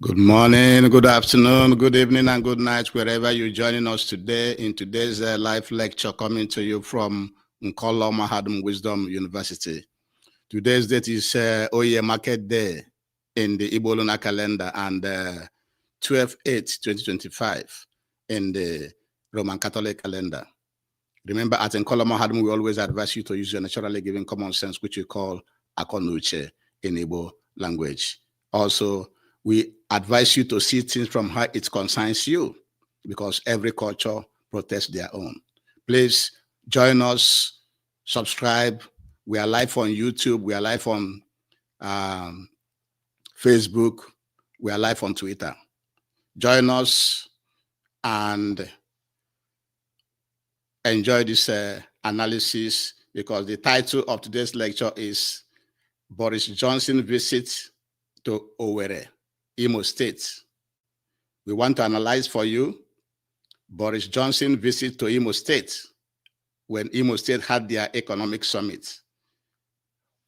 Good morning, good afternoon, good evening, and good night, wherever you're joining us today in today's live lecture coming to you from Nkolo Mahadum Wisdom University. Today's date is Oye Market Day in the Igbo lunar calendar and 12/8/2025 in the Roman Catholic calendar. Remember, at Nkolo Mahadum, we always advise you to use your naturally given common sense, which we call Akonuche in Igbo language. Also, we advise you to see things from how it concerns you, because every culture protests their own. Please join us, subscribe. We are live on YouTube. We are live on Facebook. We are live on Twitter. Join us and enjoy this analysis, because the title of today's lecture is Boris Johnson Visit to Owerri, Imo State. We want to analyze for you Boris Johnson visit to Imo State when Imo State had their economic summit.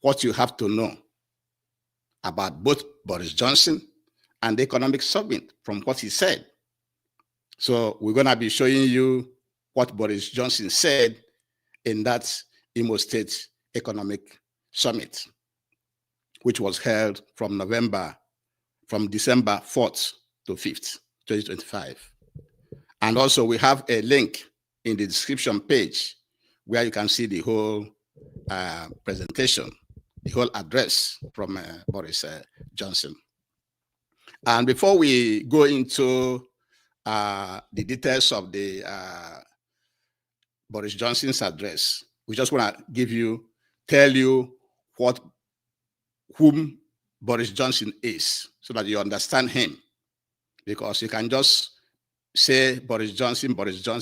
What you have to know about both Boris Johnson and the economic summit from what he said. So we're going to be showing you what Boris Johnson said in that Imo State economic summit, which was held from December 4th to 5th, 2025. And also we have a link in the description page where you can see the whole presentation, the whole address from Boris Johnson. And before we go into the details of the Boris Johnson's address, we just want to tell you whom Boris Johnson is, so that you understand him, because you can just say Boris Johnson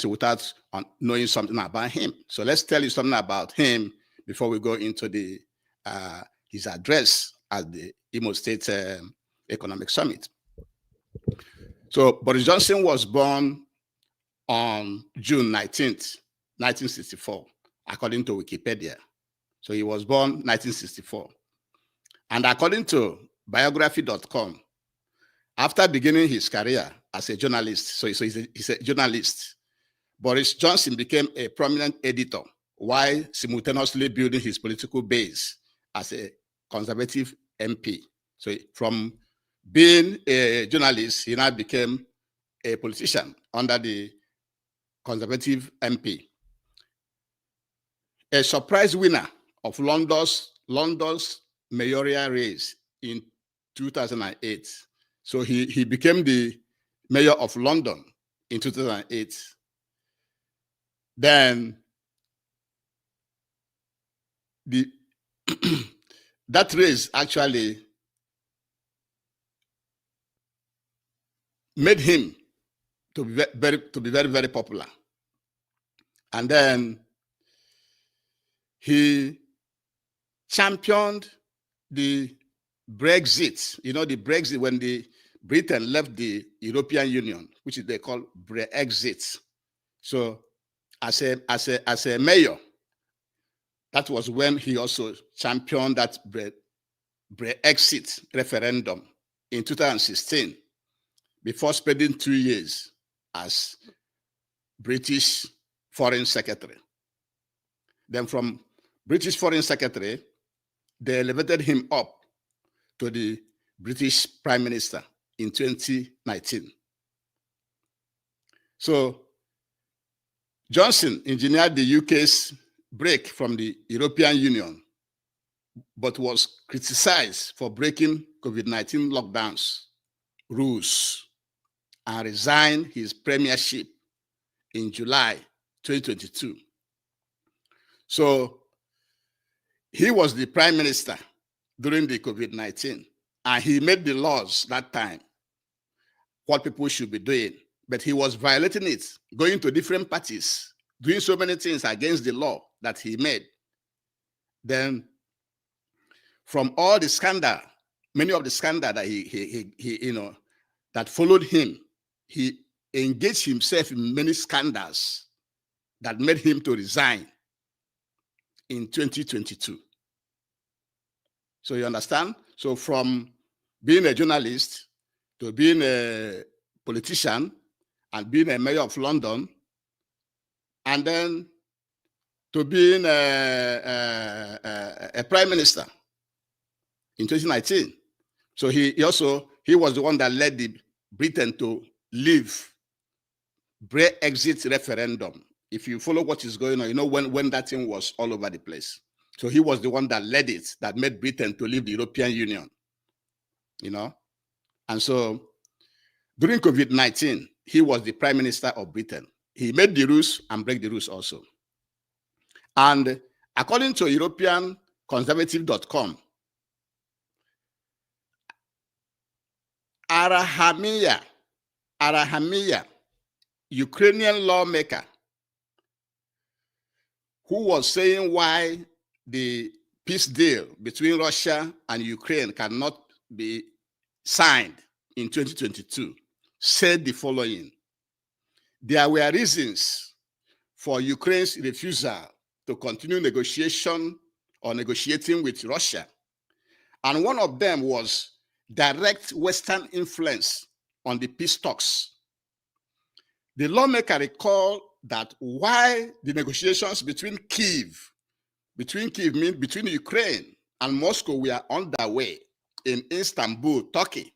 without knowing something about him. So let's tell you something about him before we go into the his address at the Imo State Economic Summit. So Boris Johnson was born on June 19th, 1964, according to Wikipedia. So he was born 1964. And according to biography.com, after beginning his career as a journalist, so he's a journalist, Boris Johnson became a prominent editor while simultaneously building his political base as a conservative MP. So from being a journalist, he now became a politician under the conservative MP. A surprise winner of London's mayoral race in 2008. So he became the mayor of London in 2008. Then that race actually made him to be very, very popular. And then he championed the Brexit. You know, the Brexit, when Britain left the European Union, which they call Brexit. So as a mayor, that was when he also championed that Brexit referendum in 2016, before spending 2 years as British Foreign Secretary. Then from British Foreign Secretary, they elevated him up to the British Prime Minister in 2019. So Johnson engineered the UK's break from the European Union, but was criticized for breaking COVID-19 lockdowns rules and resigned his premiership in July 2022. So he was the prime minister during the COVID-19, and he made the laws that time, what people should be doing, but he was violating it, going to different parties, doing so many things against the law that he made. Then from all the scandal, many of the scandal that he that followed him, he engaged himself in many scandals that made him to resign in 2022. So you understand? So from being a journalist to being a politician and being a mayor of London, and then to being a prime minister in 2019. So he was the one that led Britain to leave Brexit referendum. If you follow what is going on, you know when that thing was all over the place. So he was the one that led it, that made Britain to leave the European Union. You know, and so during COVID-19, he was the prime minister of Britain. He made the rules and break the rules also. And according to EuropeanConservative.com, Arahamiya, Ukrainian lawmaker, who was saying why the peace deal between Russia and Ukraine cannot be signed in 2022, said the following: there were reasons for Ukraine's refusal to continue negotiating with Russia. And one of them was direct Western influence on the peace talks. The lawmaker recalled that while the negotiations between Ukraine and Moscow were underway in Istanbul, Turkey,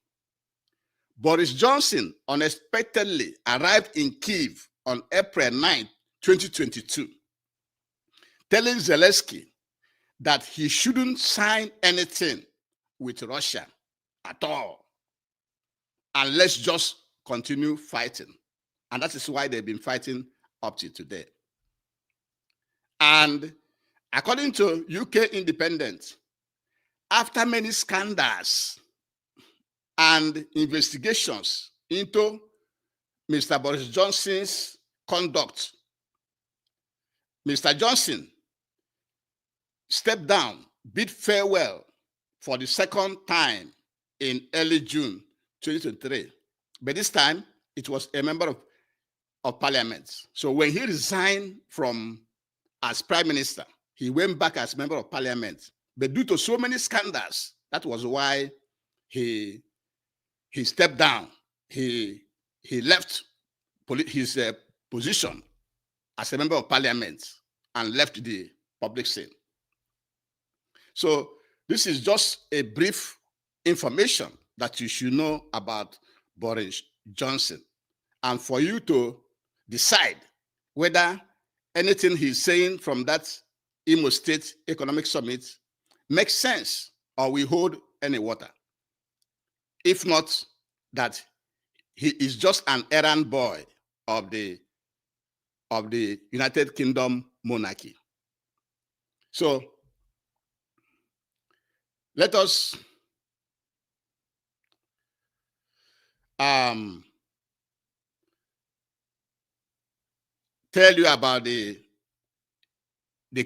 Boris Johnson unexpectedly arrived in Kyiv on April 9, 2022, telling Zelensky that he shouldn't sign anything with Russia at all, and let's just continue fighting. And that is why they've been fighting up to today. And according to UK Independent, after many scandals and investigations into Mr. Boris Johnson's conduct, Mr. Johnson stepped down, bid farewell for the second time in early June 2023. But this time, it was a member of parliament. So when he resigned as prime minister, he went back as member of parliament. But due to so many scandals, that was why he stepped down. He left his position as a member of parliament and left the public scene. So this is just a brief information that you should know about Boris Johnson, and for you to decide whether anything he's saying from that Imo State Economic Summit makes sense or we hold any water. If not, that he is just an errand boy of the United Kingdom monarchy. So let us tell you about the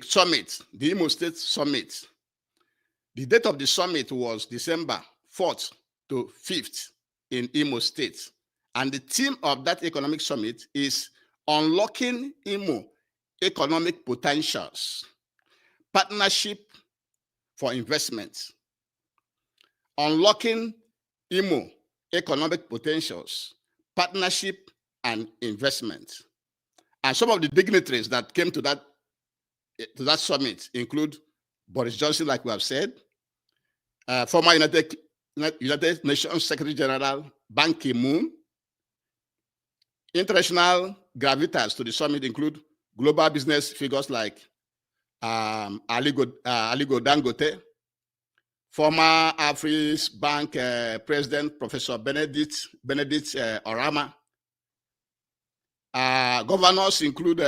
summit, the Imo State Summit. The date of the summit was December 4th to 5th in Imo State. And the theme of that economic summit is Unlocking Imo Economic Potentials, Partnership for Investment. Unlocking Imo Economic Potentials, Partnership and Investment. And some of the dignitaries that came to that summit include Boris Johnson, like we have said, former United Nations Secretary General Ban Ki-moon. International gravitas to the summit include global business figures like Aliko Dangote, former Afris Bank President Professor Benedict Orama. Governors include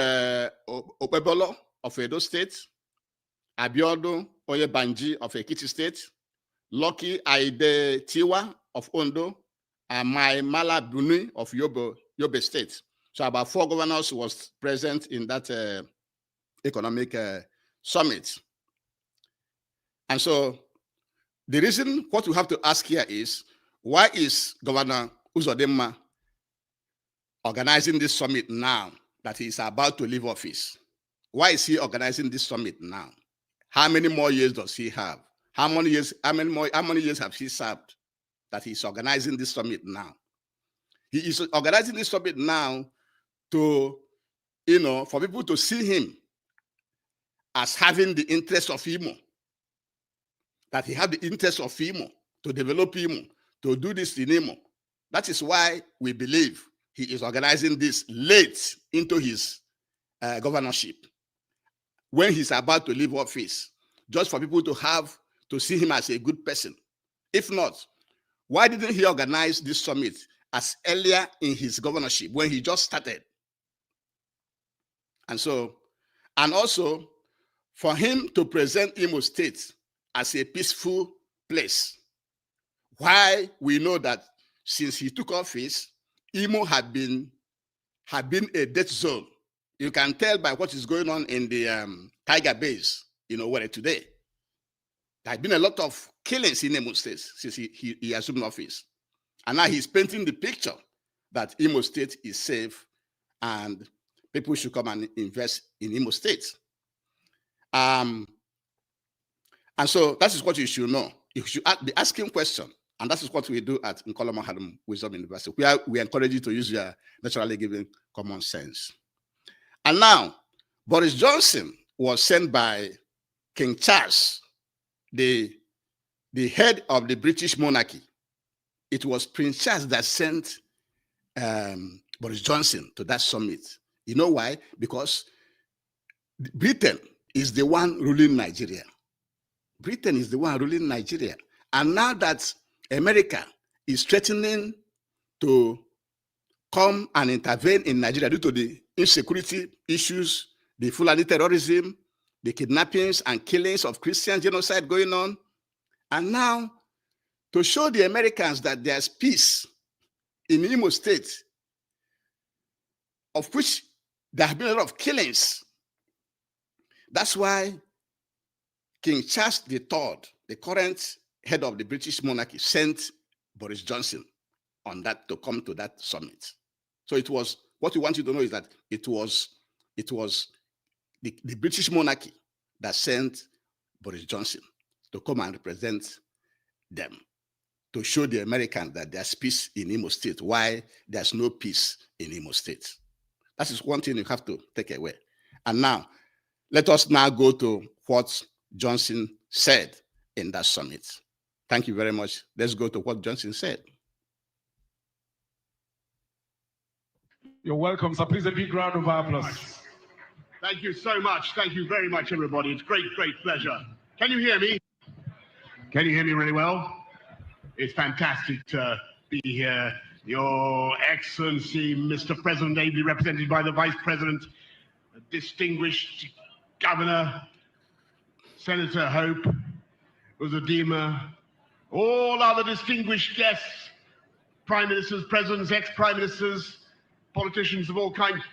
Okpebolo of Edo State, Abiodun Oyebanji of Ekiti State, Lucky Aide Tiwa of Ondo, and Mai Mala Bruni of Yobe State. So about 4 governors was present in that economic summit. And so the reason, what we have to ask here is, why is Governor Uzodimma organizing this summit now that he is about to leave office? Why is he organizing this summit now? How many more years does he have? How many years have he served? that he's organizing this summit now. He is organizing this summit now to, for people to see him as having the interest of Imo, that he had the interest of Imo, to develop Imo, to do this in Imo. That is why we believe he is organizing this late into his governorship, when he's about to leave office, just for people to see him as a good person. If not, why didn't he organize this summit as earlier in his governorship, when he just started? And also, for him to present Imo State as a peaceful place, why we know that since he took office, Imo had been a death zone. You can tell by what is going on in the Tiger Base, Owerri today. There have been a lot of killings in Imo State since he assumed office. And now he's painting the picture that Imo State is safe and people should come and invest in Imo State. And so that is what you should know. You should be asking questions. And that is what we do at Nkoloma Hadum Wisdom University. We encourage you to use your naturally given common sense. And now, Boris Johnson was sent by King Charles, the head of the British monarchy. It was Prince Charles that sent Boris Johnson to that summit. You know why? Because Britain is the one ruling Nigeria. Britain is the one ruling Nigeria. And now that America is threatening to come and intervene in Nigeria due to the insecurity issues, the Fulani terrorism, the kidnappings and killings of Christian genocide going on, and now to show the Americans that there's peace in Imo State, of which there have been a lot of killings. That's why King Charles III, the current head of the British monarchy, sent Boris Johnson on that to come to that summit. So it was, what we want you to know is that it was the British monarchy that sent Boris Johnson to come and represent them, to show the Americans that there's peace in Imo State, why there's no peace in Imo State. That is one thing you have to take away. And now, let us now go to what Johnson said in that summit. Thank you very much. Let's go to what Johnson said. You're welcome, sir. Please a big round of applause. Thank you so much. Thank you very much, everybody. It's great pleasure. Can you hear me? Can you hear me really well? It's fantastic to be here. Your Excellency, Mr. President, ably represented by the Vice President, distinguished Governor, Senator Hope, Uzodinma, all other distinguished guests, Prime Ministers, Presidents, ex-Prime Ministers, politicians of all kinds.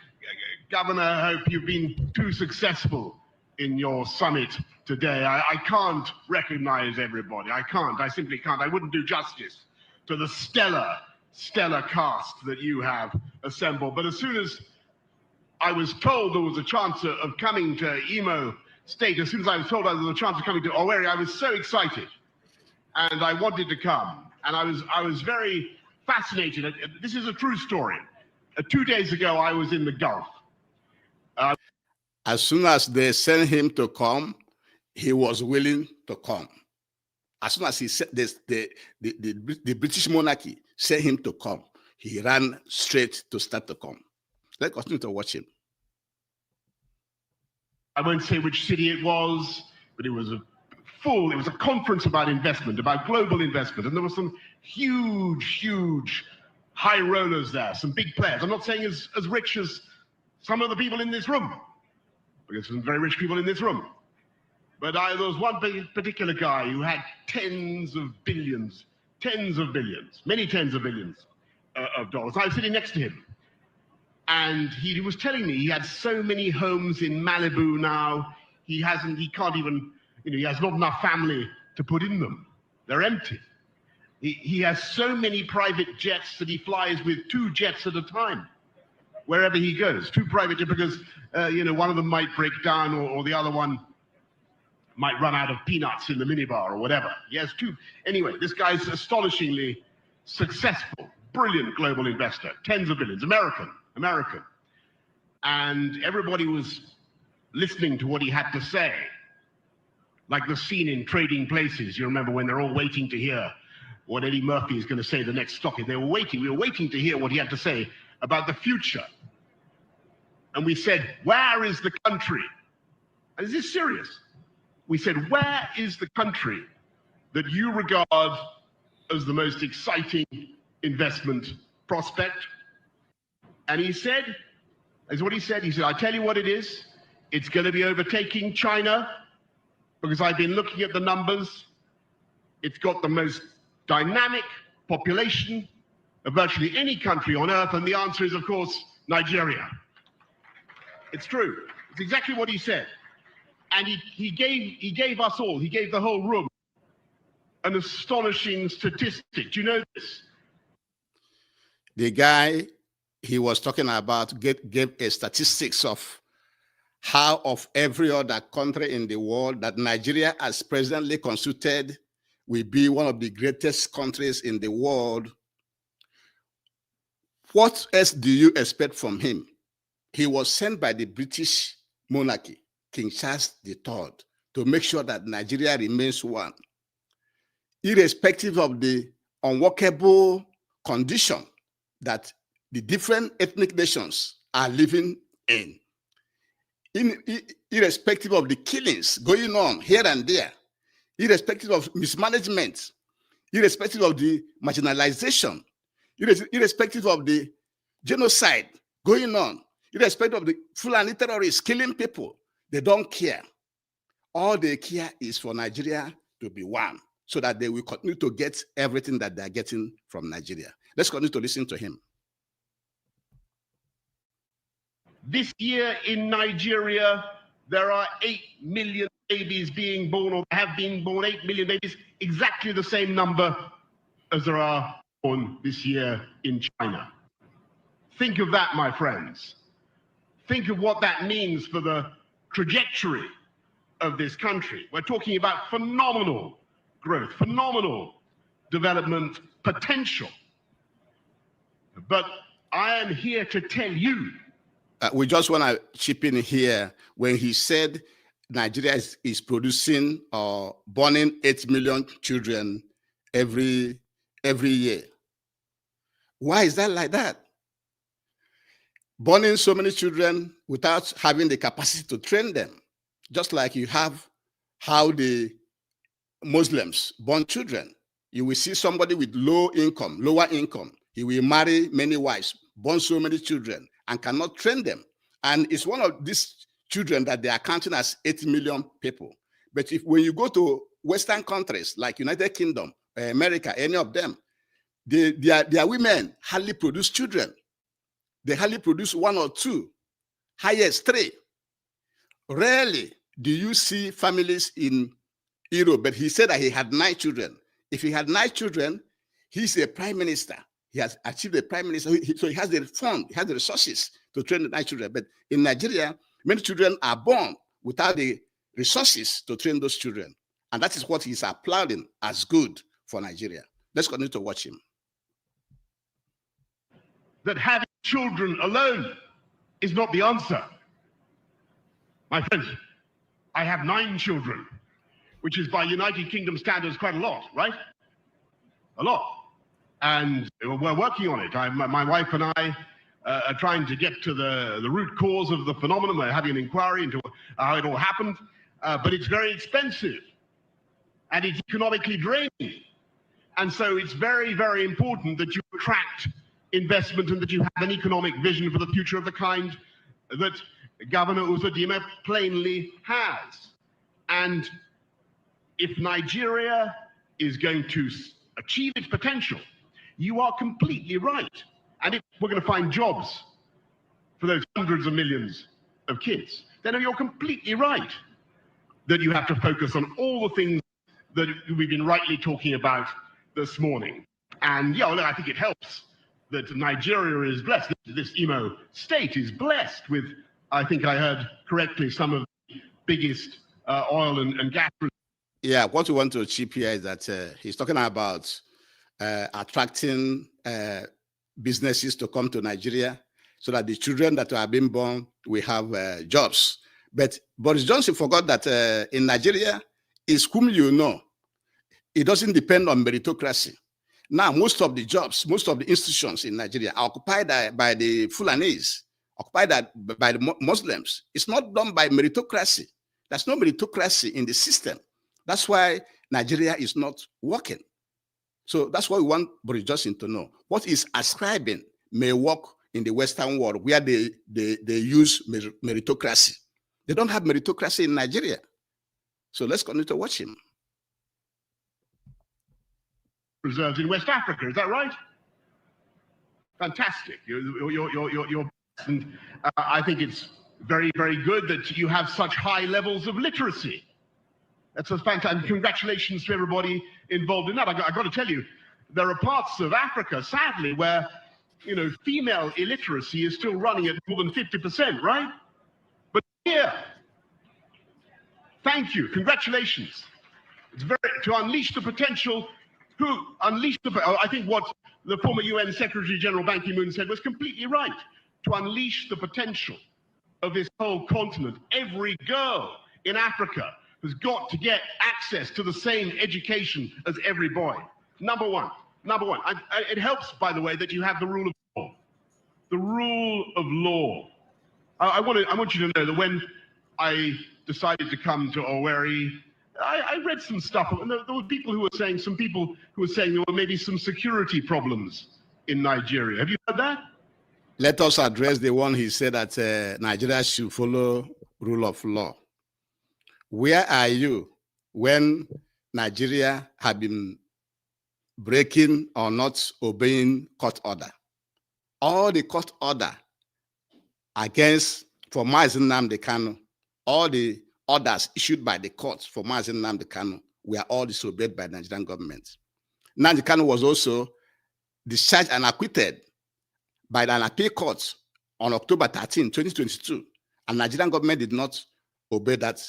Governor Hope, you've been too successful in your summit today. I can't recognize everybody. I simply can't. I wouldn't do justice to the stellar cast that you have assembled. But as soon as I was told there was a chance of coming to Imo State, as soon as I was told there was a chance of coming to Owerri, I was so excited. And I wanted to come. And I was very fascinated. This is a true story. 2 days ago, I was in the Gulf. As soon as they sent him to come, he was willing to come. As soon as he said this, the British monarchy sent him to come, he ran straight to start to come. Let's continue to watch him. I won't say which city it was, but it was a conference about investment, about global investment. And there were some huge high rollers there, some big players. I'm not saying as rich as some of the people in this room, because there's some very rich people in this room. But there was one particular guy who had tens of billions, many tens of billions of dollars. I was sitting next to him. And he was telling me he had so many homes in Malibu now, he has not enough family to put in them. They're empty. He has so many private jets that he flies with 2 jets at a time, wherever he goes. 2 private jets, because one of them might break down, or the other one might run out of peanuts in the minibar or whatever. He has 2. Anyway, this guy's astonishingly successful, brilliant global investor, tens of billions, American. And everybody was listening to what he had to say, like the scene in Trading Places. You remember when they're all waiting to hear what Eddie Murphy is going to say the next stock. We were waiting to hear what he had to say about the future. And we said, where is the country? And is this serious? We said, where is the country that you regard as the most exciting investment prospect? And he said, is what he said. He said, I tell you what it is. It's going to be overtaking China, because I've been looking at the numbers. It's got the most dynamic population of virtually any country on earth. And the answer is, of course, Nigeria. It's true. It's exactly what he said. And he gave us all, he gave the whole room an astonishing statistic. Do you know this? The guy he was talking about gave a statistics of how of every other country in the world that Nigeria, as presently constituted, will be one of the greatest countries in the world. What else do you expect from him? He was sent by the British monarchy, King Charles III, to make sure that Nigeria remains one, irrespective of the unworkable condition that the different ethnic nations are living in, irrespective of the killings going on here and there, irrespective of mismanagement, irrespective of the marginalization, irrespective of the genocide going on, irrespective of the Fulani terrorists killing people. They don't care. All they care is for Nigeria to be one, so that they will continue to get everything that they're getting from Nigeria. Let's continue to listen to him. This year in Nigeria, there are 8 million babies being born, or have been born 8 million babies, exactly the same number as there are born this year in China. Think of that, my friends. Think of what that means for the trajectory of this country. We're talking about phenomenal growth, phenomenal development potential. But I am here to tell you. We just want to chip in here when he said Nigeria is producing or borning 8 million children every year. Why is that like that? Borning so many children without having the capacity to train them, just like you have how the Muslims born children. You will see somebody with lower income. He will marry many wives, born so many children, and cannot train them. And it's one of these children that they are counting as 8 million people. But when you go to Western countries like United Kingdom, America, any of them, their women hardly produce children. They hardly produce 1 or 2, highest 3. Rarely do you see families in Europe, but he said that he had 9 children. If he had 9 children, he's a prime minister. He has achieved a prime minister, so he has the fund, he has the resources to train the 9 children. But in Nigeria, many children are born without the resources to train those children. And that is what he's applauding as good for Nigeria. Let's continue to watch him. That having children alone is not the answer. My friends, I have 9 children, which is by United Kingdom standards quite a lot, right? A lot. And we're working on it. My wife and I are trying to get to the root cause of the phenomenon. We're having an inquiry into how it all happened. But it's very expensive and it's economically draining. And so it's very, very important that you attract investment and that you have an economic vision for the future of the kind that Governor Uzodimma plainly has. And if Nigeria is going to achieve its potential, you are completely right. And if we're going to find jobs for those hundreds of millions of kids, then you're completely right that you have to focus on all the things that we've been rightly talking about this morning. And yeah, well, I think it helps that Nigeria is blessed. This Imo state is blessed with, I think I heard correctly, some of the biggest oil and gas. Yeah, what we want to chip here is that he's talking about attracting businesses to come to Nigeria so that the children that are being born will have jobs. But Boris Johnson forgot that in Nigeria is whom you know. It doesn't depend on meritocracy. Now, most of the jobs, most of the institutions in Nigeria are occupied by the Fulanese, occupied by the Muslims. It's not done by meritocracy. There's no meritocracy in the system. That's why Nigeria is not working. So that's what we want Boris Johnson to know. What he's ascribing may work in the Western world where they use meritocracy. They don't have meritocracy in Nigeria. So let's continue to watch him. Reserves in West Africa, is that right? Fantastic. And I think it's very, very good that you have such high levels of literacy. That's a fantastic. Congratulations to everybody involved in that. I got to tell you, there are parts of Africa, sadly, where female illiteracy is still running at more than 50%, right? But here, thank you, congratulations. It's to unleash the potential. I think what the former UN Secretary General Ban Ki-moon said was completely right. To unleash the potential of this whole continent, every girl in Africa has got to get access to the same education as every boy. Number one. It helps, by the way, that you have the rule of law. The rule of law. I want you to know that when I decided to come to Owerri, I read some stuff, and there were people who were saying, there were maybe some security problems in Nigeria. Have you heard that? Let us address the one he said that Nigeria should follow rule of law. Where are you when Nigeria have been breaking or not obeying court order? All the court order against for Mazi Nnamdi Kanu, all the orders issued by the courts for Mazi Nnamdi Kanu were all disobeyed by the Nigerian government. Nnamdi Kanu was also discharged and acquitted by the appeal court on October 13, 2022, and Nigerian government did not obey that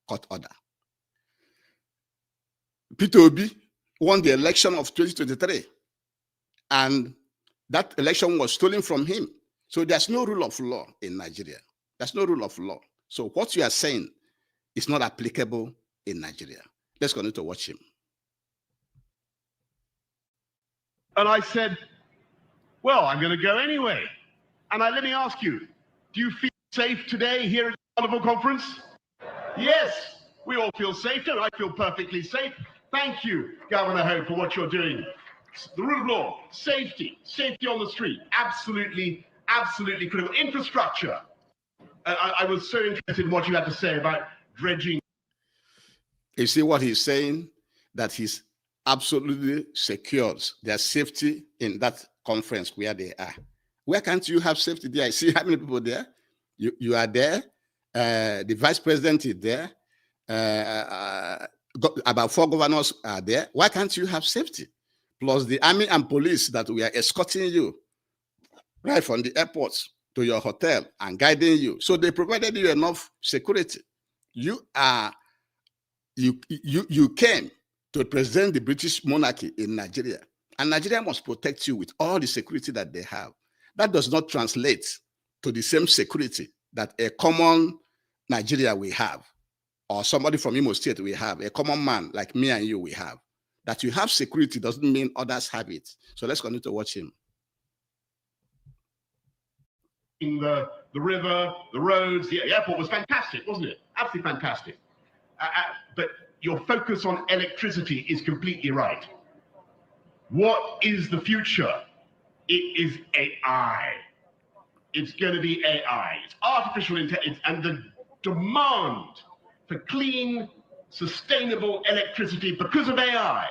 court order. Peter Obi won the election of 2023, and that election was stolen from him. So there's no rule of law in Nigeria. There's no rule of law. So what you are saying is not applicable in Nigeria. Let's continue to watch him. And I said, well, I'm going to go anyway. And let me ask you, do you feel safe today here at the wonderful conference? Yes, we all feel safe. Don't I feel perfectly safe? Thank you, Governor Ho, for what you're doing. The rule of law, safety on the street, absolutely critical. Infrastructure. I was so interested in what you had to say about dredging. You see what he's saying? That he's absolutely secures their safety in that conference where they are. Where can't you have safety there? I see how many people there. You are there. The vice president is there. About 4 governors are there. Why can't you have safety? Plus the army and police that we are escorting you right from the airport to your hotel and guiding you. So they provided you enough security. You came to represent the British monarchy in Nigeria, and Nigeria must protect you with all the security that they have. That does not translate to the same security that a common Nigeria we have, or somebody from Imo State we have, a common man like me and you we have. That you have security doesn't mean others have it. So let's continue to watch him. In the river, the roads, the airport was fantastic, wasn't it? Absolutely fantastic. But your focus on electricity is completely right. What is the future? It is AI. It's going to be AI. It's artificial intelligence, and the demand for clean, sustainable electricity because of AI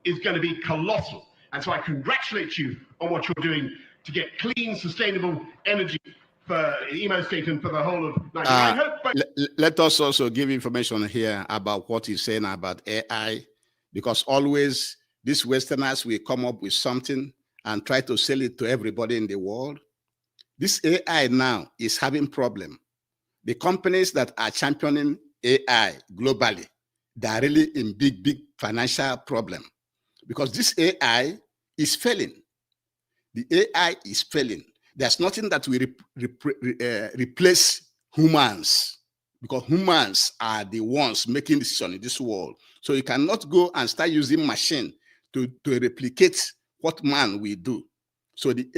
is going to be colossal. And so I congratulate you on what you're doing to get clean, sustainable energy for Imo State and for the whole of Nigeria. Let us also give information here about what he's saying about AI, because always these Westerners will come up with something and try to sell it to everybody in the world. This AI now is having problem. The companies that are championing AI globally, they are really in big financial problem, because this AI is failing. The AI is failing. There's nothing that will replace humans, because humans are the ones making decisions in this world. So you cannot go and start using machine to replicate what man will do. So the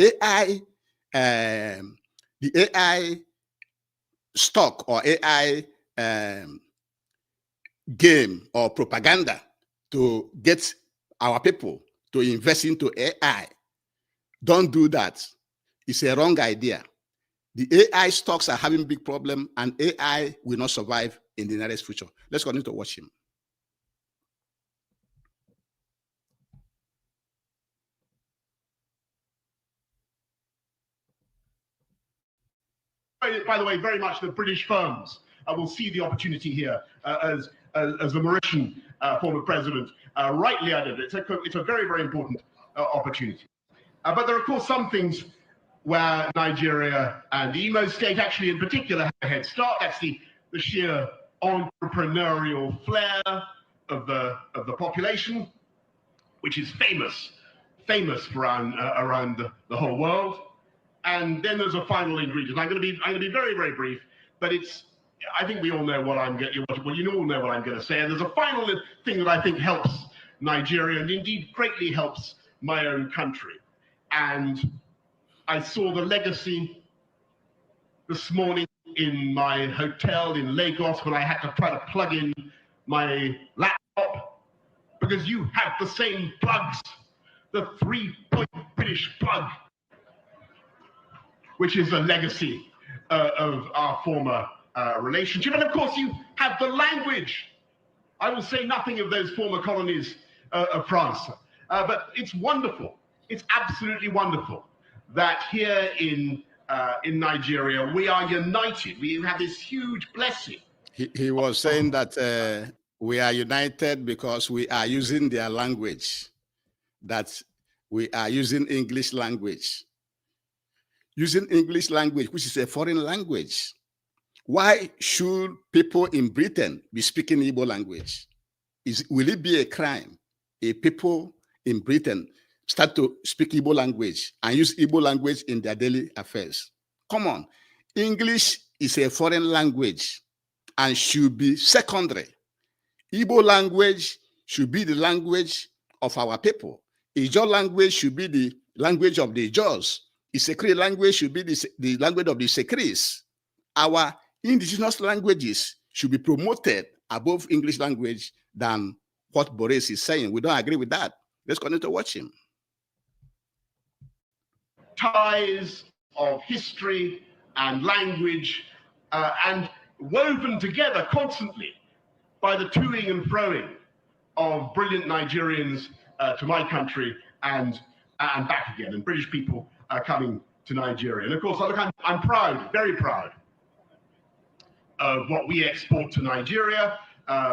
AI stock or AI game or propaganda to get our people to invest into AI. Don't do that. It's a wrong idea. The AI stocks are having big problem, and AI will not survive in the nearest future. Let's continue to watch him. By the way, very much the British firms will see the opportunity here as the Mauritian former president rightly added. It's a very, very important opportunity. But there are, of course, some things where Nigeria and the Imo state actually in particular have a head start. That's the sheer entrepreneurial flair of the population, which is famous around the whole world. And then there's a final ingredient. I'm going to be very, very brief, but I think we all know what I'm going. Well, you all know what I'm going to say. And there's a final thing that I think helps Nigeria, and indeed greatly helps my own country. And I saw the legacy this morning in my hotel in Lagos when I had to try to plug in my laptop, because you have the same plugs, the 3-point British plug, which is a legacy of our former relationship. And of course, you have the language. I will say nothing of those former colonies of France, but it's wonderful. It's absolutely wonderful that here in Nigeria, we are united. We have this huge blessing. He was saying that we are united because we are using their language, that we are using English language. Using English language, which is a foreign language. Why should people in Britain be speaking Igbo language? Will it be a crime if people in Britain start to speak Igbo language and use Igbo language in their daily affairs? Come on. English is a foreign language and should be secondary. Igbo language should be the language of our people. Ijaw language should be the language of the Ijaws. Isekri language should be the language of the Isekris. Our indigenous languages should be promoted above English language than what Boris is saying. We don't agree with that. Let's continue to watch him. Ties of history and language and woven together constantly by the toing and froing of brilliant Nigerians to my country and back again, and British people coming to Nigeria. And of course, look, I'm proud, very proud of what we export to Nigeria.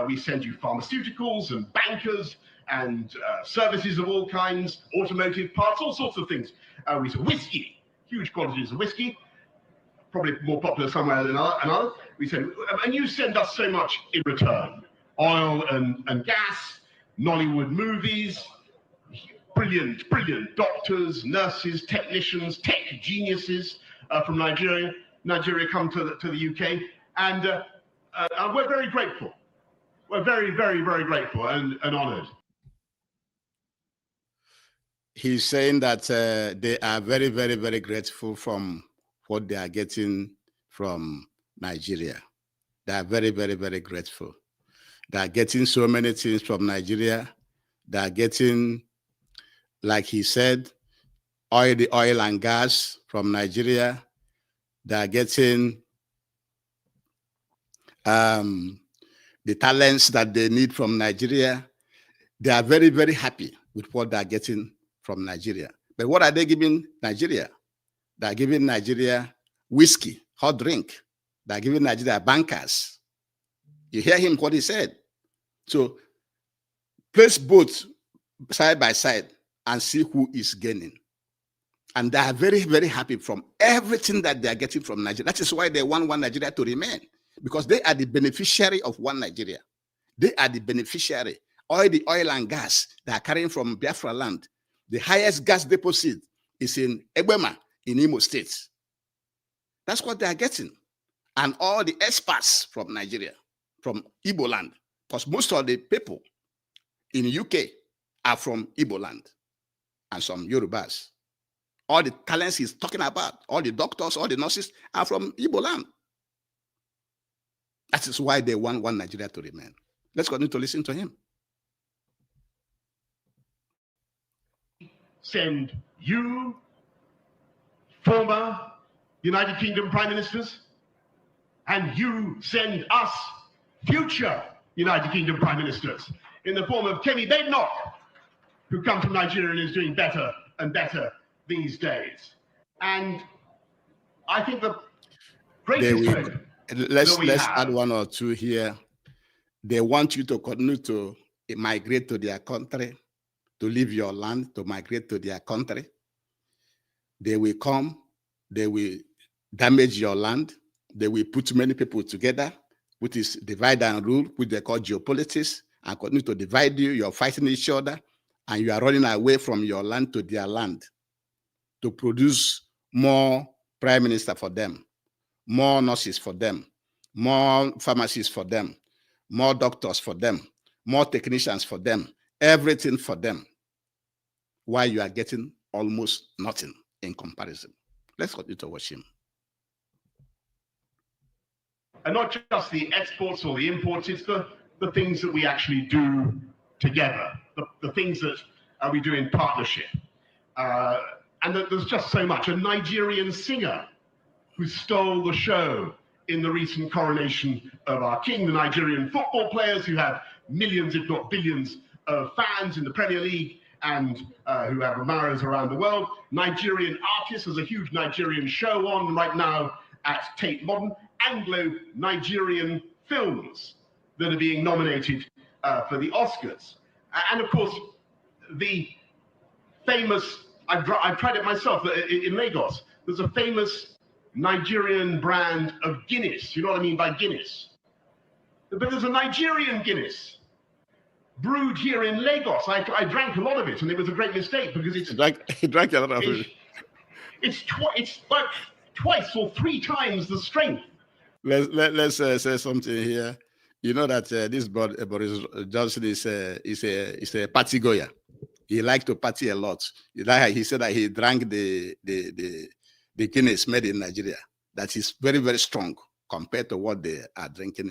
We send you pharmaceuticals and bankers and services of all kinds, automotive parts, all sorts of things. We send whiskey, huge quantities of whiskey, probably more popular somewhere than another. We send, and you send us so much in return: oil and gas, Nollywood movies, brilliant doctors, nurses, technicians, tech geniuses from Nigeria. Nigeria come to the UK, and we're very grateful. We're very, very, very grateful and honored. He's saying that they are very, very, very grateful from what they are getting from Nigeria. They are very, very, very grateful. They are getting so many things from Nigeria. They are getting, like he said, the oil and gas from Nigeria. They are getting the talents that they need from Nigeria. They are very, very happy with what they are getting from Nigeria. But what are they giving Nigeria? They are giving Nigeria whiskey, hot drink. They are giving Nigeria bankers. You hear him, what he said. So place both side by side and see who is gaining. And they are very, very happy from everything that they are getting from Nigeria. That is why they want one Nigeria to remain, because they are the beneficiary of one Nigeria. They are the beneficiary. all the oil and gas they are carrying from Biafra land. The highest gas deposit is in Egbema in Imo State. That's what they are getting. And all the expats from Nigeria, from Igbo land, because most of the people in the UK are from Igbo land and some Yorubas. All the talents he's talking about, all the doctors, all the nurses are from Igbo land. That is why they want one Nigeria to remain. Let's continue to listen to him. Send you, former United Kingdom Prime Ministers, and you send us, future United Kingdom Prime Ministers, in the form of Kemi Badenoch, who come from Nigeria and is doing better and better these days. And I think the greatest hope let's add one or two here. They want you to continue to migrate to their country, to leave your land, to migrate to their country. They will come, they will damage your land, they will put many people together, which is divide and rule, which they call geopolitics, and continue to divide you. You're fighting each other, and you are running away from your land to their land to produce more prime minister for them, more nurses for them, more pharmacists for them, more doctors for them, more technicians for them, everything for them, while you are getting almost nothing in comparison. Let's continue to watch him. And not just the exports or the imports, it's the things that we actually do together, the things that we do in partnership. And there's just so much. A Nigerian singer who stole the show in the recent coronation of our king, the Nigerian football players who have millions, if not billions, of fans in the Premier League and who have admirers around the world. Nigerian artists, there's a huge Nigerian show on right now at Tate Modern. Anglo-Nigerian films that are being nominated for the Oscars. And of course, the famous, I've tried it myself in Lagos, there's a famous Nigerian brand of Guinness. You know what I mean by Guinness? But there's a Nigerian Guinness brewed here in Lagos. I drank a lot of it, and it was a great mistake because it's... He drank a lot of it. It's like twice or three times the strength. Let's say something here. You know that this Boris Johnson is a party goer. He likes to party a lot. He said that he drank the Guinness made in Nigeria. That is very, very strong compared to what they are drinking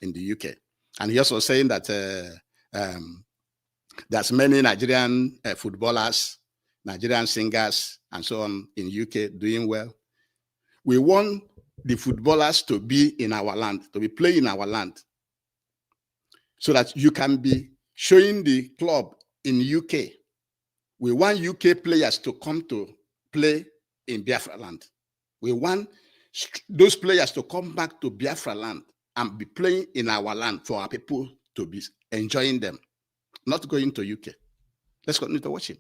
in the UK. And he also saying that there's many Nigerian footballers, Nigerian singers, and so on in UK doing well. We want the footballers to be in our land, to be playing in our land, so that you can be showing the club in UK. We want UK players to come to play in Biafra land. We want those players to come back to Biafra land and be playing in our land for our people to be enjoying them, not going to UK. Let's continue to watch it.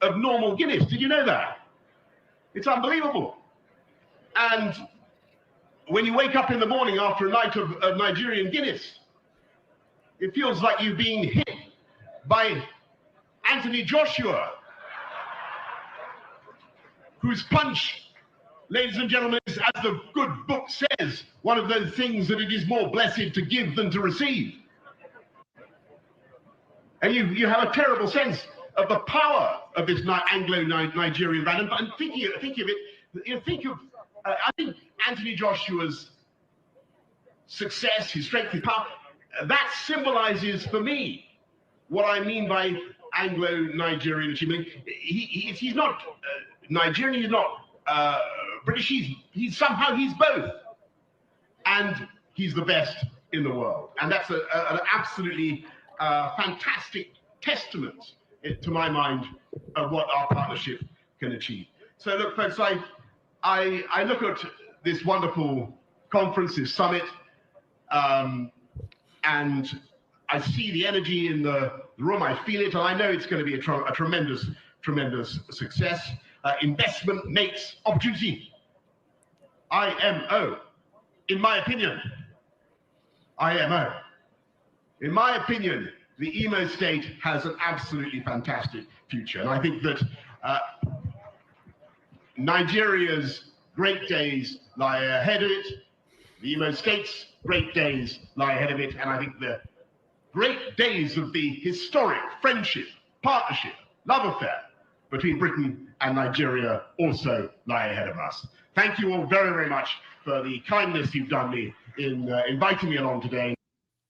Of normal Guinness, did you know that? It's unbelievable. And when you wake up in the morning after a night of Nigerian Guinness, it feels like you've been hit by Anthony Joshua, whose punch, ladies and gentlemen, is, as the good book says, one of those things that it is more blessed to give than to receive. And you have a terrible sense of the power of this Anglo-Nigerian brand. And think of it, I think Anthony Joshua's success, his strength, his power, that symbolizes for me what I mean by Anglo-Nigerian achievement. He's not Nigerian, he's not British, he's both. And he's the best in the world. And that's an absolutely fantastic testament, to my mind, of what our partnership can achieve. So look, folks, I look at this wonderful conference, this summit, and I see the energy in the room. I feel it, and I know it's going to be a tremendous, tremendous success. Investment makes opportunity. IMO, in my opinion, Imo. In my opinion, the Imo state has an absolutely fantastic future. And I think that Nigeria's great days lie ahead of it. The Imo state's great days lie ahead of it. And I think the great days of the historic friendship, partnership, love affair between Britain and Nigeria also lie ahead of us. Thank you all very, very much for the kindness you've done me in inviting me along today.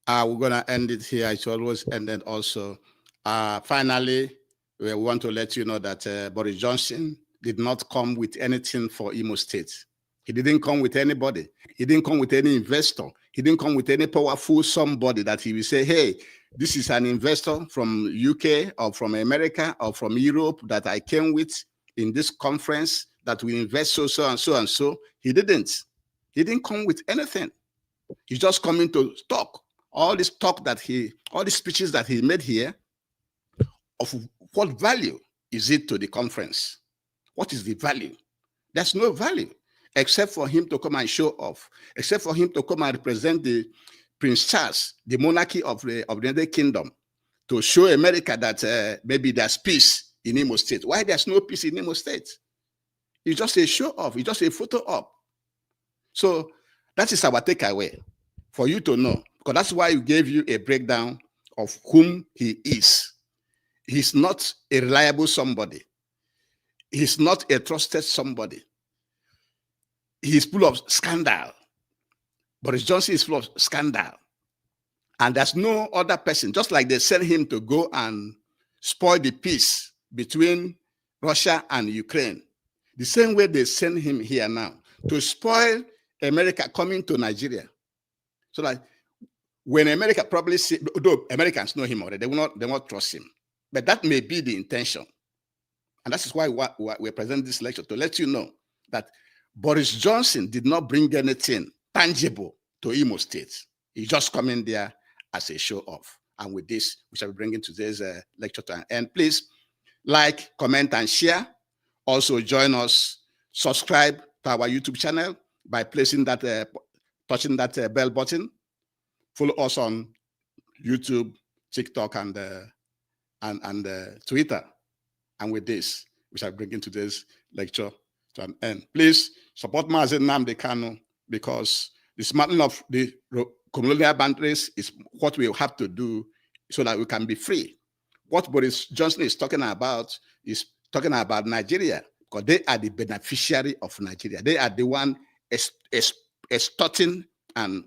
We're going to end it here. It's always ended also. Finally, we want to let you know that Boris Johnson did not come with anything for Imo State. He didn't come with anybody. He didn't come with any investor. He didn't come with any powerful somebody that he will say, hey, this is an investor from UK or from America or from Europe that I came with in this conference that we invest so and so and so. He didn't. He didn't come with anything. He's just coming to talk. All this talk that all the speeches that he made here, of what value is it to the conference? What is the value? There's no value except for him to come and show off, except for him to come and represent the Prince Charles, the monarchy of the United Kingdom, to show America that maybe there's peace in Imo State. Why there's no peace in Imo State? It's just a show off. It's just a photo op. So that is our takeaway for you to know, because that's why we gave you a breakdown of whom he is. He's not a reliable somebody. He's not a trusted somebody. He's full of scandal. Boris Johnson is full of scandal. And there's no other person, just like they sent him to go and spoil the peace between Russia and Ukraine. The same way they send him here now to spoil America coming to Nigeria. So that when America probably see, though Americans know him already, they will not trust him. But that may be the intention. And that is why we present this lecture, to let you know that Boris Johnson did not bring anything tangible to Imo State. He's just coming there as a show off. And with this, we shall be bringing today's lecture to an end. Please like, comment, and share. Also join us, subscribe to our YouTube channel by placing that, touching that bell button. Follow us on YouTube, TikTok, and Twitter. And with this, we shall bring in today's lecture to an end. Please support Mazi Nnamdi Kanu, because the dismantling of the colonial boundaries is what we have to do so that we can be free. What Boris Johnson is talking about Nigeria, because they are the beneficiary of Nigeria. They are the one extorting and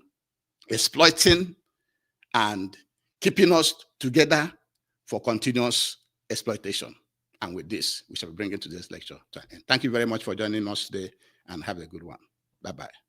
exploiting and keeping us together for continuous exploitation. And with this, we shall be bringing today's lecture to an end. Thank you very much for joining us today, and have a good one. Bye-bye.